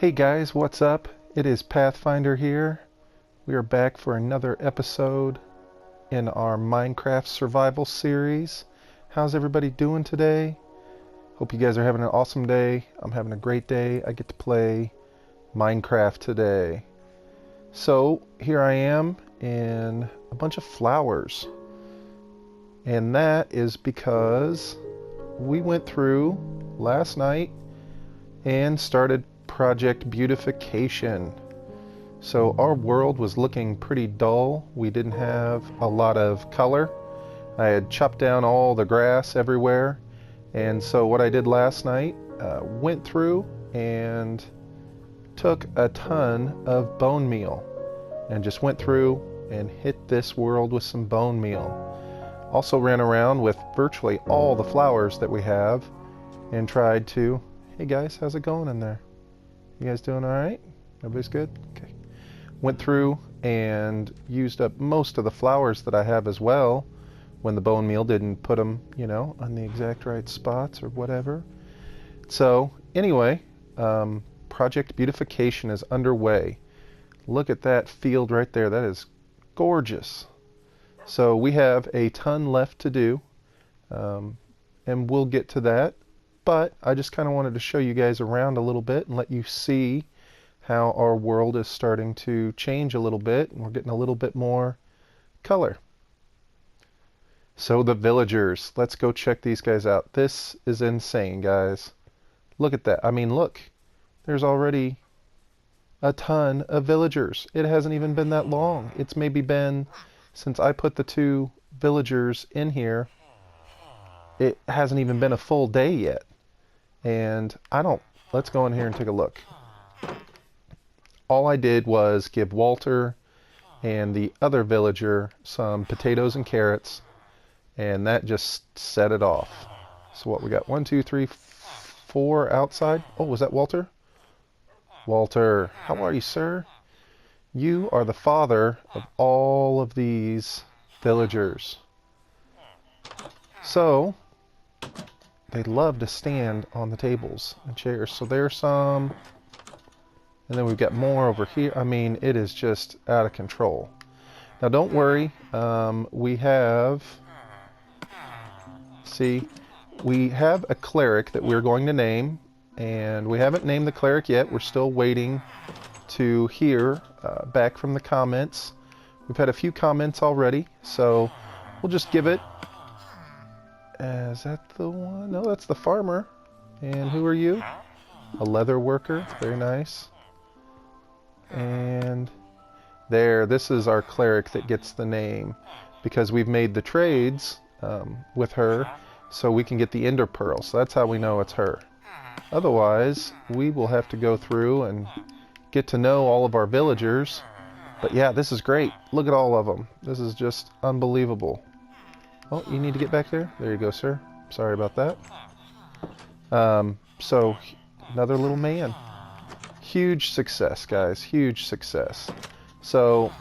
Hey guys, what's up? It is Pathfinder here. We are back for another episode in our Minecraft survival series. How's everybody doing today? Hope you guys are having an awesome day. I'm having a great day. I get to play Minecraft today. So here I am in a bunch of flowers. And that is because we went through last night and started Project Beautification. So our world was looking pretty dull. We didn't have a lot of color. I had chopped down all the grass everywhere. And so what I did last night, went through and took a ton of bone meal and just went through and hit this world with some bone meal. Also ran around with virtually all the flowers that we have and tried to... Hey guys, how's it going in there? You guys doing all right? Everybody's good? Okay. Went through and used up most of the flowers that I have as well when the bone meal didn't put them, on the exact right spots or whatever. So anyway, Project Beautification is underway. Look at that field right there. That is gorgeous. So we have a ton left to do, and we'll get to that. But I just kind of wanted to show you guys around a little bit and let you see how our world is starting to change a little bit, and we're getting a little bit more color. So the villagers, let's go check these guys out. This is insane, guys. Look at that. I mean, look, there's already a ton of villagers. It hasn't even been that long. It's maybe been, since I put the 2 villagers in here, it hasn't even been a full day yet. And let's go in here and take a look. All I did was give Walter and the other villager some potatoes and carrots, and that just set it off. So what we got? 1, 2, 3, 4 outside. Oh, was that Walter? Walter, how are you, sir? You are the father of all of these villagers. So they love to stand on the tables and chairs. So there's some. And then we've got more over here. I mean, it is just out of control. Now don't worry. We have a cleric that we're going to name. And we haven't named the cleric yet. We're still waiting to hear back from the comments. We've had a few comments already. So we'll just give it. Is that the one? No, that's the farmer. And who are you? A leather worker. Very nice. And there, this is our cleric that gets the name, because we've made the trades with her so we can get the ender pearl. So that's how we know it's her. Otherwise, we will have to go through and get to know all of our villagers. But yeah, this is great. Look at all of them. This is just unbelievable. Oh, you need to get back there? There you go, sir. Sorry about that. So, another little man. Huge success, guys. Huge success. So,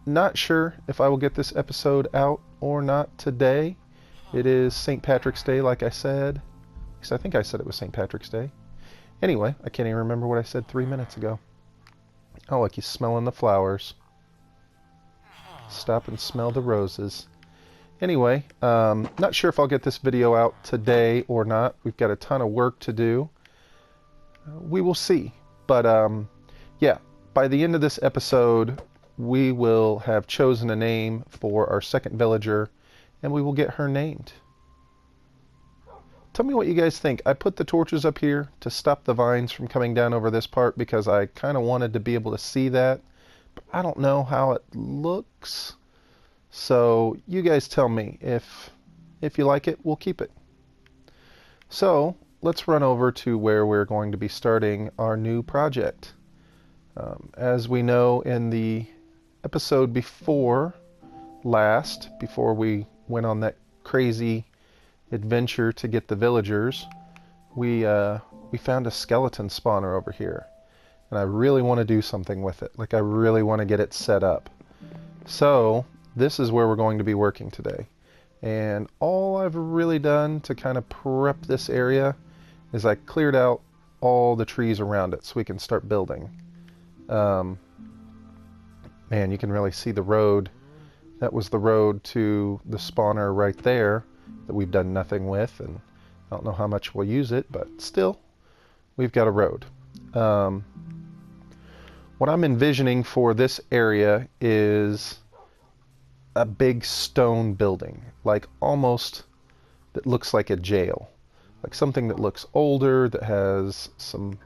not sure if I will get this episode out or not today. It is St. Patrick's Day, like I said. At least I think I said it was St. Patrick's Day. Anyway, I can't even remember what I said 3 minutes ago. Oh, like he's smelling the flowers. Stop and smell the roses. Anyway, not sure if I'll get this video out today or not. We've got a ton of work to do. We will see. But yeah, by the end of this episode, we will have chosen a name for our second villager, and we will get her named. Tell me what you guys think. I put the torches up here to stop the vines from coming down over this part because I kind of wanted to be able to see that. But I don't know how it looks. So you guys tell me. If you like it, we'll keep it. So let's run over to where we're going to be starting our new project. As we know, in the episode before we went on that crazy adventure to get the villagers, we found a skeleton spawner over here, and I really want to do something with it. Like, I really want to get it set up. So this is where we're going to be working today. And all I've really done to kind of prep this area is I cleared out all the trees around it so we can start building. Man, you can really see the road. That was the road to the spawner right there that we've done nothing with, and I don't know how much we'll use it, but still, we've got a road. What I'm envisioning for this area is a big stone building, like almost that looks like a jail, like something that looks older, that has some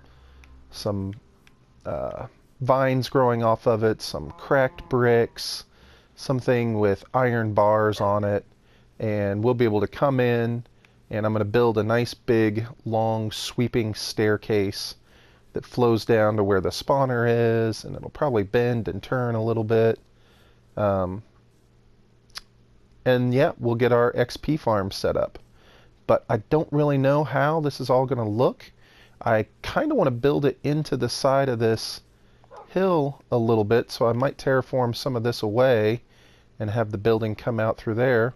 vines growing off of it, some cracked bricks, something with iron bars on it, and we'll be able to come in, and I'm going to build a nice big long sweeping staircase that flows down to where the spawner is, and it'll probably bend and turn a little bit. And yeah, we'll get our XP farm set up. But I don't really know how this is all going to look. I kind of want to build it into the side of this hill a little bit, so I might terraform some of this away and have the building come out through there.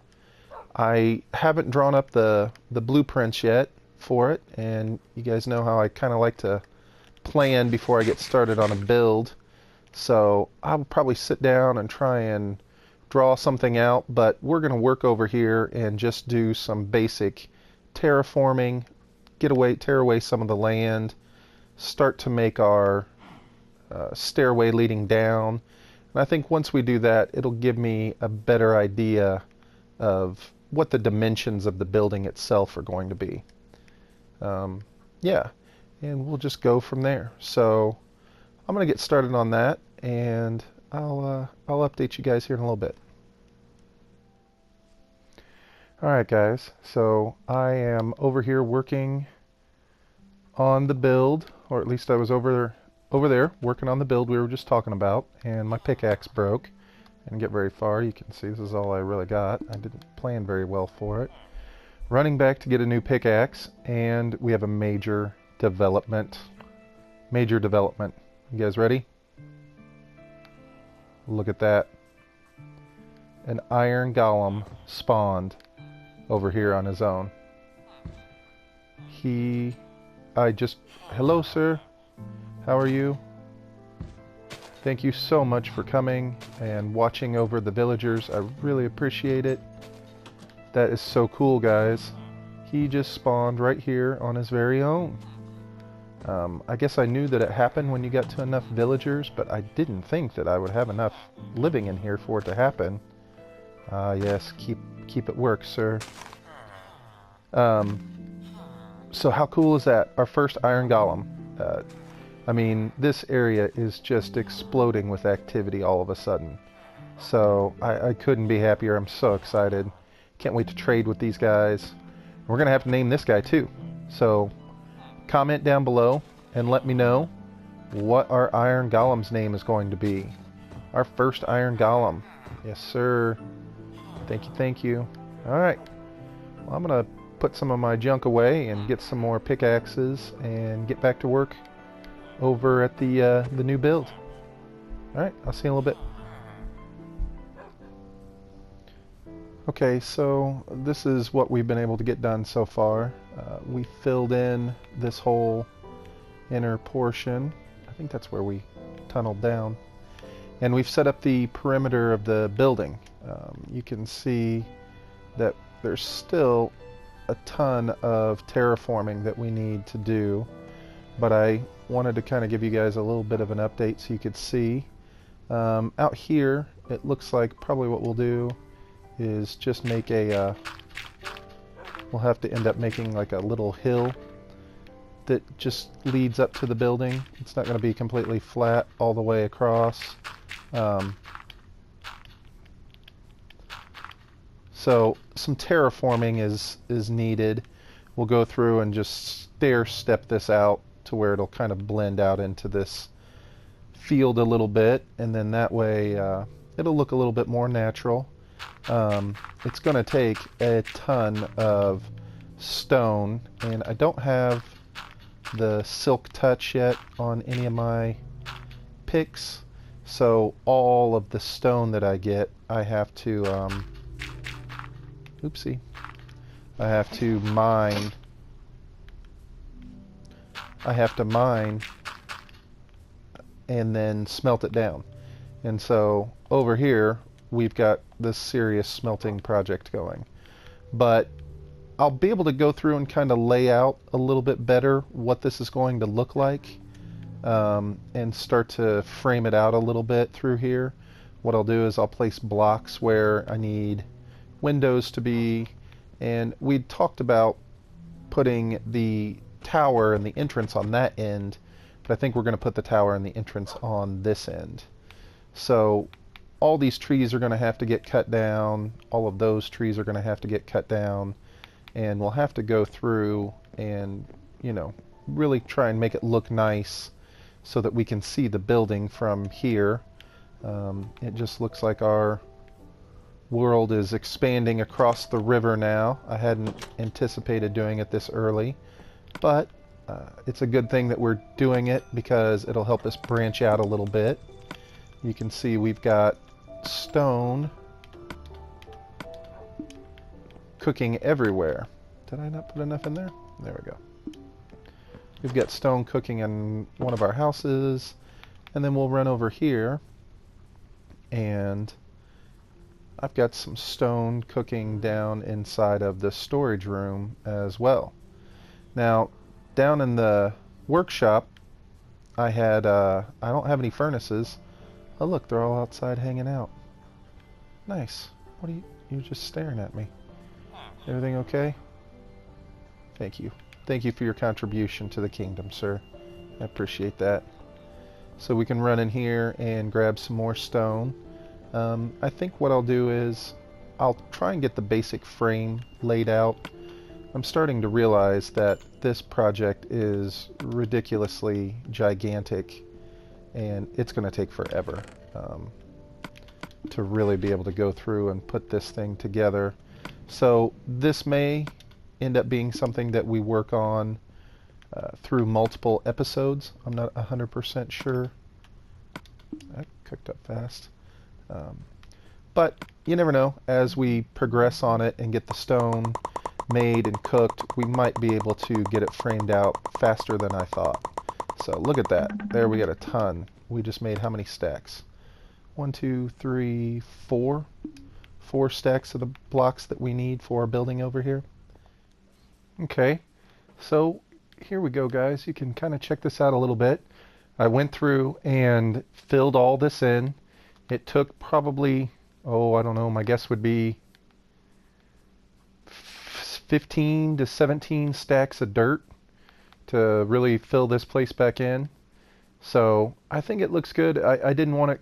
I haven't drawn up the blueprints yet for it, and you guys know how I kind of like to plan before I get started on a build, so I'll probably sit down and try and draw something out, but we're going to work over here and just do some basic terraforming, tear away some of the land, start to make our stairway leading down, and I think once we do that, it'll give me a better idea of what the dimensions of the building itself are going to be. Yeah, and we'll just go from there. So I'm going to get started on that, and I'll update you guys here in a little bit. Alright guys, so I am over here working on the build, or at least I was over there working on the build we were just talking about, and my pickaxe broke. I didn't get very far. You can see this is all I really got. I didn't plan very well for it. Running back to get a new pickaxe, and we have a major development. Major development. You guys ready? Look at that. An iron golem spawned over here on his own. Hello sir, how are you? Thank you so much for coming and watching over the villagers. I really appreciate it. That is so cool, guys. He just spawned right here on his very own. I guess I knew that it happened when you got to enough villagers, but I didn't think that I would have enough living in here for it to happen. Yes, keep it work, sir. So how cool is that? Our first iron golem. I mean, this area is just exploding with activity all of a sudden. So I couldn't be happier. I'm so excited. Can't wait to trade with these guys. We're going to have to name this guy too. So comment down below and let me know what our iron golem's name is going to be. Our first iron golem. Yes, sir. Thank you, thank you. Alright. Well, I'm going to put some of my junk away and get some more pickaxes and get back to work over at the new build. Alright, I'll see you in a little bit. Okay, so this is what we've been able to get done so far. We filled in this whole inner portion. I think that's where we tunneled down. And we've set up the perimeter of the building. You can see that there's still a ton of terraforming that we need to do, but I wanted to kind of give you guys a little bit of an update so you could see. Out here, it looks like probably what we'll do is just make a, we'll have to end up making like a little hill that just leads up to the building. It's not going to be completely flat all the way across. So some terraforming is needed. We'll go through and just stair step this out to where it'll kind of blend out into this field a little bit, and then that way it'll look a little bit more natural. It's going to take a ton of stone, and I don't have the silk touch yet on any of my picks, so all of the stone that I get I have to I have to mine. I have to mine and then smelt it down. And so over here, we've got this serious smelting project going. But I'll be able to go through and kind of lay out a little bit better what this is going to look like, and start to frame it out a little bit through here. What I'll do is I'll place blocks where I need windows to be, and we talked about putting the tower and the entrance on that end, but I think we're going to put the tower and the entrance on this end. So all these trees are going to have to get cut down, all of those trees are going to have to get cut down, and we'll have to go through and, you know, really try and make it look nice so that we can see the building from here. It just looks like our world is expanding across the river now. I hadn't anticipated doing it this early, but it's a good thing that we're doing it because it'll help us branch out a little bit. You can see we've got stone cooking everywhere. Did I not put enough in there? There we go. We've got stone cooking in one of our houses, and then we'll run over here, and I've got some stone cooking down inside of the storage room as well. Now, down in the workshop, I don't have any furnaces. Oh look, they're all outside hanging out. Nice. What are you're just staring at me. Everything okay? Thank you. Thank you for your contribution to the kingdom, sir. I appreciate that. So we can run in here and grab some more stone. I think what I'll do is I'll try and get the basic frame laid out. I'm starting to realize that this project is ridiculously gigantic, and it's going to take forever to really be able to go through and put this thing together. So this may end up being something that we work on through multiple episodes. I'm not 100% sure. That cooked up fast. But you never know. As we progress on it and get the stone made and cooked, we might be able to get it framed out faster than I thought. So look at that. There we got a ton. We just made how many stacks? 1, 2, 3, 4. 4 stacks of the blocks that we need for our building over here. Okay, so here we go, guys. You can kind of check this out a little bit. I went through and filled all this in. It took probably, oh, I don't know, my guess would be 15 to 17 stacks of dirt to really fill this place back in. So I think it looks good. I didn't want it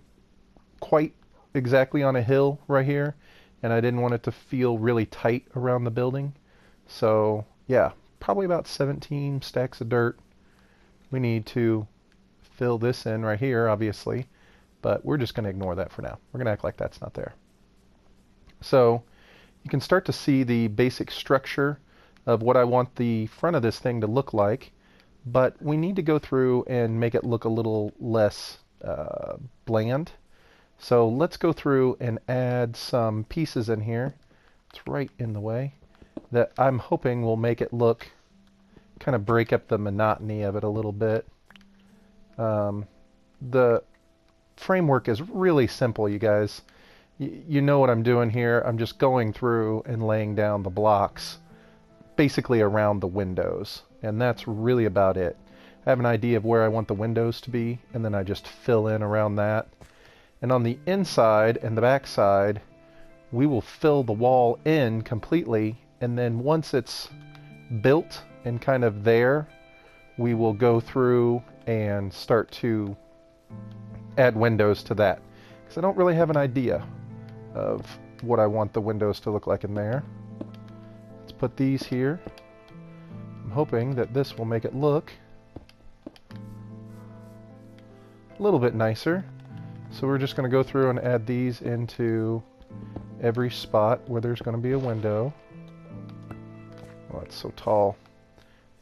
quite exactly on a hill right here, and I didn't want it to feel really tight around the building. So yeah, probably about 17 stacks of dirt. We need to fill this in right here, obviously, but we're just going to ignore that for now. We're going to act like that's not there. So you can start to see the basic structure of what I want the front of this thing to look like, but we need to go through and make it look a little less bland. So let's go through and add some pieces in here. It's right in the way. That I'm hoping will make it look, kind of break up the monotony of it a little bit. The framework is really simple, you guys. You know what I'm doing here. I'm just going through and laying down the blocks basically around the windows, and that's really about it. I have an idea of where I want the windows to be, and then I just fill in around that. And on the inside and the back side, we will fill the wall in completely, and then once it's built and kind of there, we will go through and start to add windows to that, because I don't really have an idea of what I want the windows to look like in there. Let's put these here. I'm hoping that this will make it look a little bit nicer. So we're just going to go through and add these into every spot where there's going to be a window. Oh, it's so tall.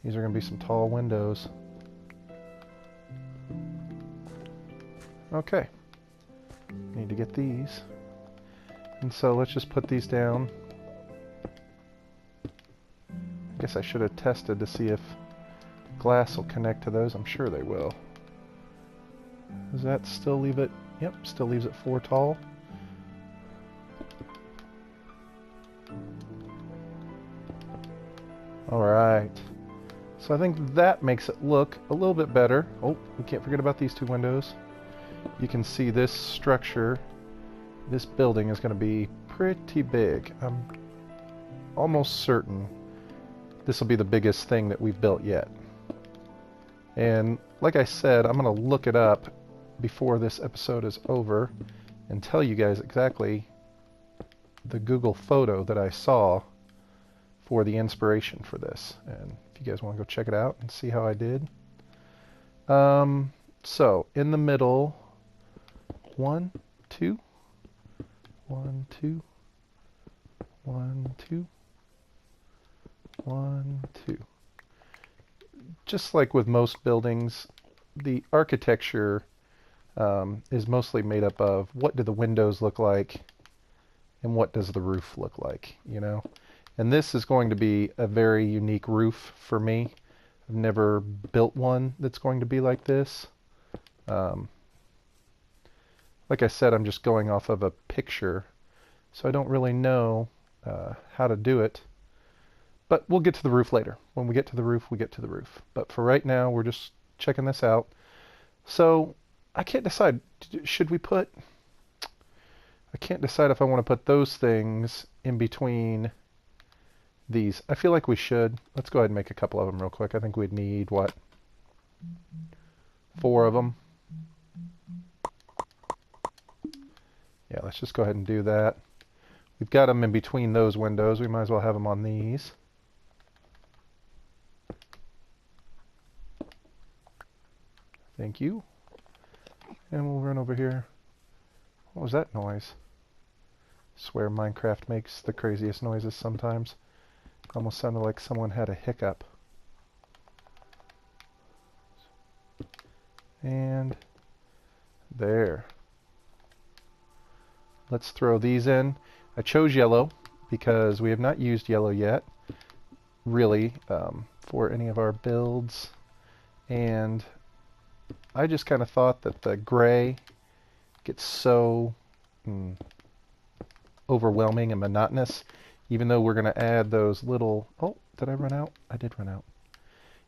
These are going to be some tall windows. Okay. Need to get these. And so let's just put these down. I guess I should have tested to see if glass will connect to those. I'm sure they will. Does that still leave it? Yep, still leaves it 4 tall. Alright. So I think that makes it look a little bit better. Oh, we can't forget about these 2 windows. You can see this structure, this building is going to be pretty big. I'm almost certain this will be the biggest thing that we've built yet. And like I said, I'm going to look it up before this episode is over and tell you guys exactly the Google photo that I saw for the inspiration for this. And if you guys want to go check it out and see how I did. So in the middle, 1, 2, 1, 2, 1, 2, 1, 2. Just like with most buildings, the architecture is mostly made up of what do the windows look like and what does the roof look like, you know? And this is going to be a very unique roof for me. I've never built one that's going to be like this. Like I said, I'm just going off of a picture, so I don't really know how to do it. But we'll get to the roof later. When we get to the roof, we get to the roof. But for right now, we're just checking this out. So I can't decide. Should we put... I can't decide if I want to put those things in between these. I feel like we should. Let's go ahead and make a couple of them real quick. I think we'd need, what? 4 of them. Yeah, let's just go ahead and do that. We've got them in between those windows. We might as well have them on these. Thank you. And we'll run over here. What was that noise? I swear Minecraft makes the craziest noises sometimes. Almost sounded like someone had a hiccup. And there. Let's throw these in. I chose yellow because we have not used yellow yet, really, for any of our builds. And I just kind of thought that the gray gets so overwhelming and monotonous, even though we're going to add those little... Oh, did I run out? I did run out.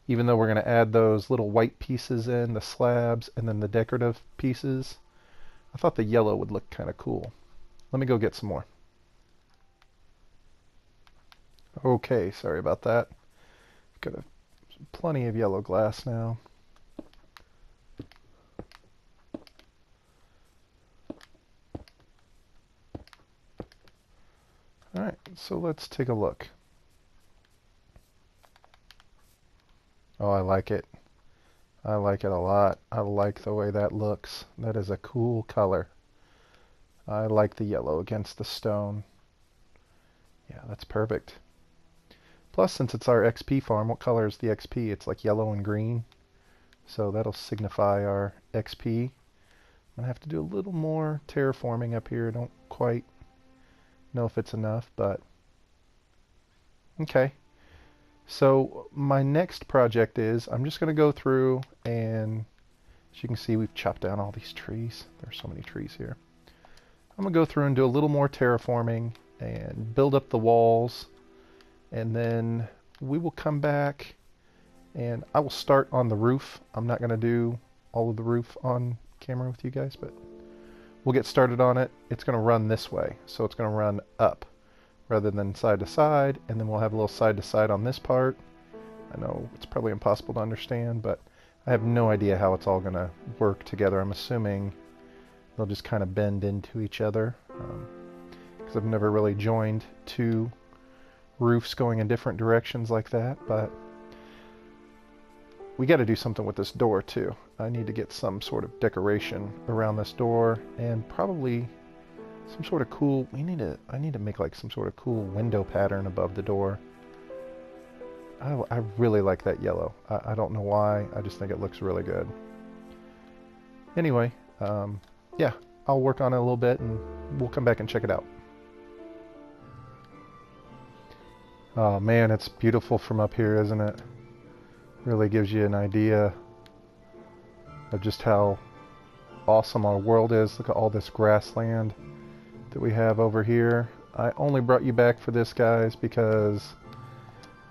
Even though we're going to add those little white pieces in, the slabs, and then the decorative pieces, I thought the yellow would look kind of cool. Let me go get some more. Okay, sorry about that. Got plenty of yellow glass now. Alright, so let's take a look. Oh, I like it. I like it a lot. I like the way that looks. That is a cool color. I like the yellow against the stone. Yeah, that's perfect. Plus, since it's our XP farm, what color is the XP? It's like yellow and green. So that'll signify our XP. I'm going to have to do a little more terraforming up here. I don't quite know if it's enough, but... Okay. So my next project is, I'm just going to go through and, as you can see, we've chopped down all these trees. There's so many trees here. I'm going to go through and do a little more terraforming and build up the walls, and then we will come back and I will start on the roof. I'm not going to do all of the roof on camera with you guys, but we'll get started on it. It's going to run this way, so it's going to run up rather than side to side, and then we'll have a little side to side on this part. I know it's probably impossible to understand, but I have no idea how it's all going to work together. I'm assuming they'll just kind of bend into each other, because I've never really joined 2 roofs going in different directions like that. But we got to do something with this door too. I need to get some sort of decoration around this door, and probably some sort of cool... I need to make like some sort of cool window pattern above the door. I really like that yellow. I don't know why. I just think it looks really good. Anyway, yeah, I'll work on it a little bit and we'll come back and check it out. Oh man, it's beautiful from up here, isn't it? Really gives you an idea of just how awesome our world is. Look at all this grassland that we have over here. I only brought you back for this, guys, because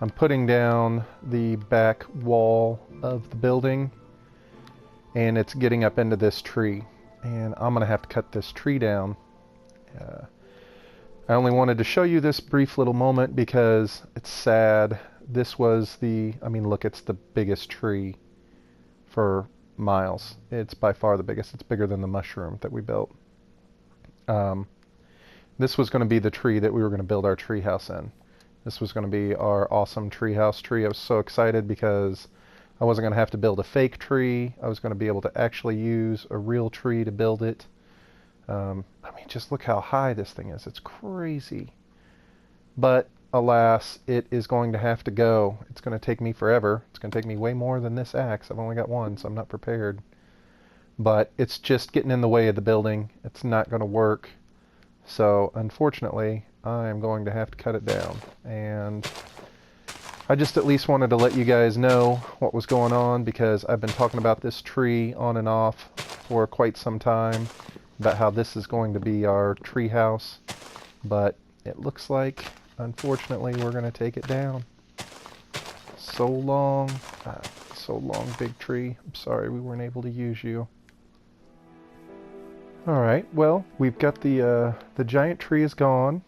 I'm putting down the back wall of the building and it's getting up into this tree, and I'm gonna have to cut this tree down. I only wanted to show you this brief little moment because it's sad. This was I mean, look, it's the biggest tree for miles. It's by far the biggest. It's bigger than the mushroom that we built. This was going to be the tree that we were going to build our tree house in. This was going to be our awesome tree house tree. I was so excited because I wasn't going to have to build a fake tree. I was going to be able to actually use a real tree to build it. I mean, just look how high this thing is. It's crazy. But alas, it is going to have to go. It's going to take me forever. It's going to take me way more than this axe. I've only got one, so I'm not prepared. But it's just getting in the way of the building. It's not going to work. So unfortunately, I'm going to have to cut it down. And I just at least wanted to let you guys know what was going on, because I've been talking about this tree on and off for quite some time, about how this is going to be our tree house. But it looks like, unfortunately, we're going to take it down. So long, big tree. I'm sorry we weren't able to use you. Alright, well, we've got the giant tree is gone,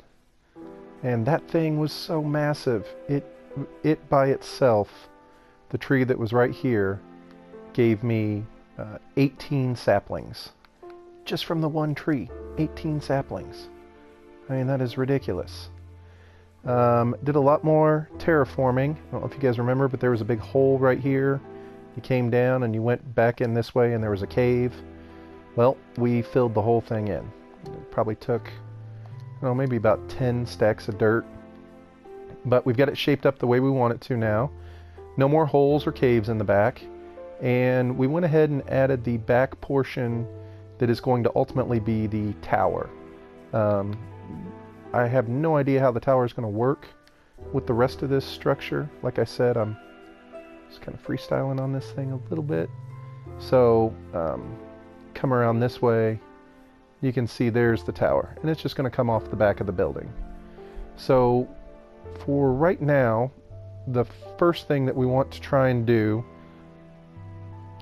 and that thing was so massive. It by itself, the tree that was right here, gave me 18 saplings. Just from the one tree, 18 saplings. I mean, that is ridiculous. Did a lot more terraforming. I don't know if you guys remember, but there was a big hole right here. You came down and you went back in this way and there was a cave. Well, we filled the whole thing in. It probably took, I don't know, maybe about 10 stacks of dirt. But we've got it shaped up the way we want it to now. No more holes or caves in the back. And we went ahead and added the back portion that is going to ultimately be the tower. I have no idea how the tower is going to work with the rest of this structure. Like I said, I'm just kind of freestyling on this thing a little bit. So, come around this way, you can see there's the tower, and it's just going to come off the back of the building. So for right now, the first thing that we want to try and do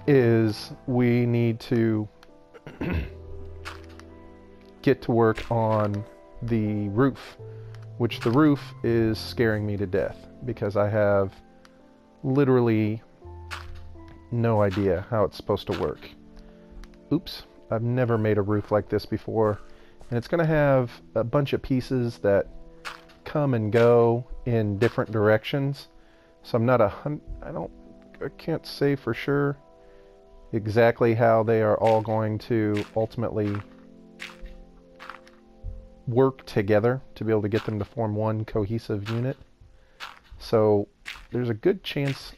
is we need to get to work on the roof, which the roof is scaring me to death because I have literally no idea how it's supposed to work. Oops, I've never made a roof like this before, and it's going to have a bunch of pieces that come and go in different directions. So I can't say for sure exactly how they are all going to ultimately work together to be able to get them to form one cohesive unit. So there's a good chance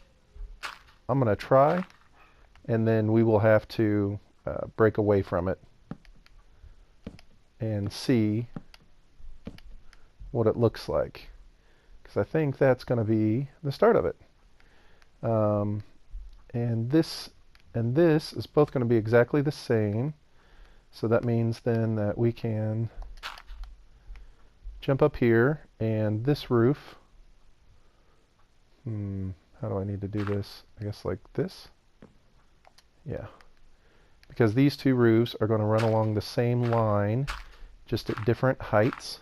I'm going to try, and then we will have to break away from it and see what it looks like, because I think that's going to be the start of it. And this is both going to be exactly the same, so that means then that we can jump up here, and this roof, how do I need to do this? I guess like this? Yeah. Because these two roofs are going to run along the same line, just at different heights.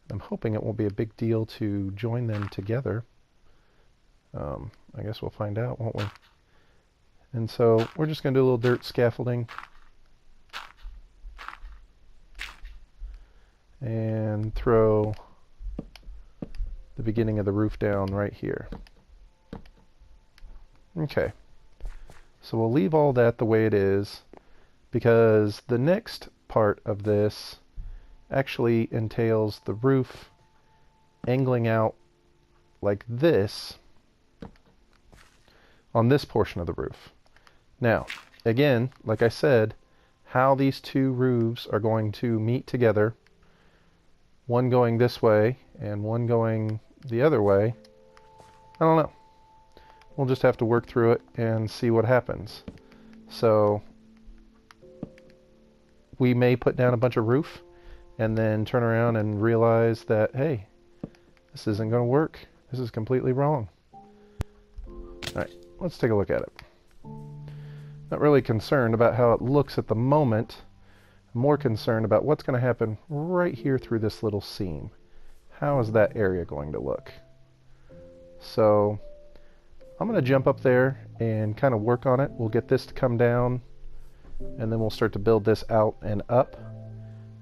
I'm hoping it won't be a big deal to join them together. I guess we'll find out, won't we? And so we're just going to do a little dirt scaffolding. And throw the beginning of the roof down right here. Okay. So we'll leave all that the way it is, because the next part of this actually entails the roof angling out like this on this portion of the roof. Now, again, like I said, how these two roofs are going to meet together, one going this way and one going the other way, I don't know. we'll just have to work through it and see what happens. So we may put down a bunch of roof and then turn around and realize that, hey, this isn't going to work. This is completely wrong. Alright, let's take a look at it. Not really concerned about how it looks at the moment. I'm more concerned about what's going to happen right here through this little seam. How is that area going to look? So I'm going to jump up there and kind of work on it. We'll get this to come down, and then we'll start to build this out and up.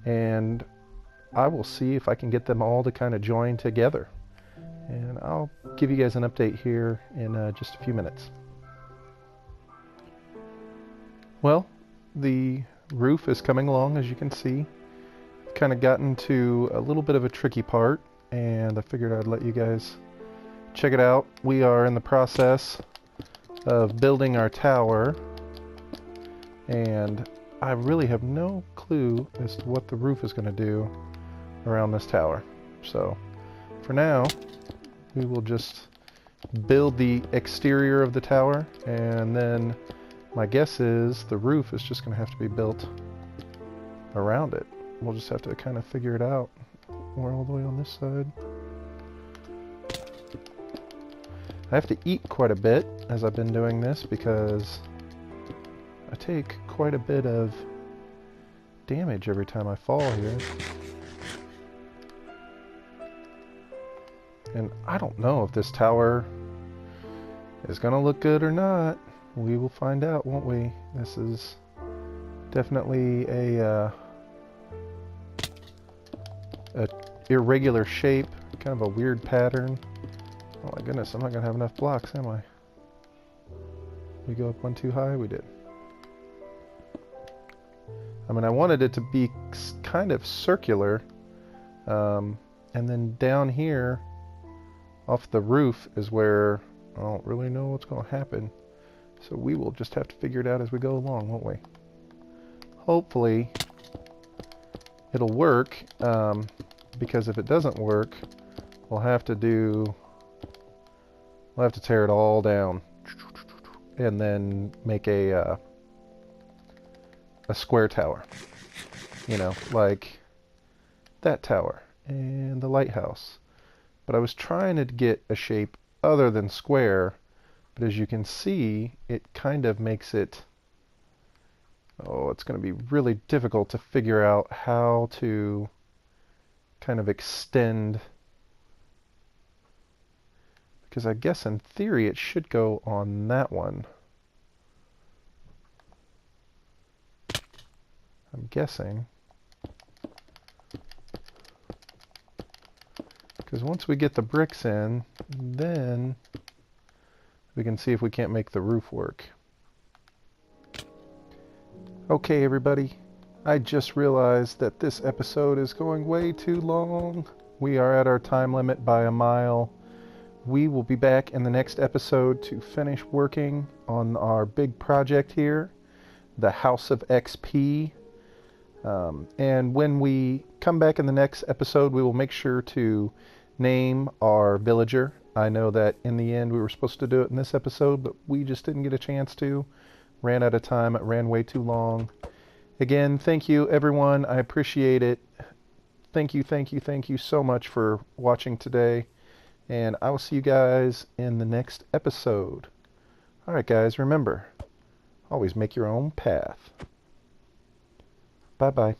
And I will see if I can get them all to kind of join together. And I'll give you guys an update here in just a few minutes. Well, the roof is coming along, as you can see. Kind of gotten to a little bit of a tricky part, and I figured I'd let you guys check it out. We are in the process of building our tower, and I really have no clue as to what the roof is going to do around this tower. So for now, we will just build the exterior of the tower, and then my guess is the roof is just going to have to be built around it. We'll just have to kind of figure it out. We're all the way on this side. I have to eat quite a bit as I've been doing this because I take quite a bit of damage every time I fall here. And I don't know if this tower is going to look good or not. We will find out, won't we? This is definitely a irregular shape, kind of a weird pattern. Oh my goodness, I'm not going to have enough blocks, am I? We go up one too high? We did. I mean, I wanted it to be kind of circular, and then down here off the roof is where I don't really know what's going to happen. So we will just have to figure it out as we go along, won't we? Hopefully it'll work, because if it doesn't work, we'll have to tear it all down and then make a square tower. You know, like that tower and the lighthouse. But I was trying to get a shape other than square, but as you can see, it kind of makes it, oh, it's going to be really difficult to figure out how to kind of extend, because I guess in theory it should go on that one. I'm guessing. Because once we get the bricks in, then we can see if we can't make the roof work. Okay, everybody. I just realized that this episode is going way too long. We are at our time limit by a mile. We will be back in the next episode to finish working on our big project here, the House of XP. And when we come back in the next episode, we will make sure to name our villager. I know that in the end we were supposed to do it in this episode, but we just didn't get a chance to. Ran out of time. It ran way too long. Again, thank you, everyone. I appreciate it. Thank you so much for watching today. And I will see you guys in the next episode. Alright, guys, remember, always make your own path. Bye-bye.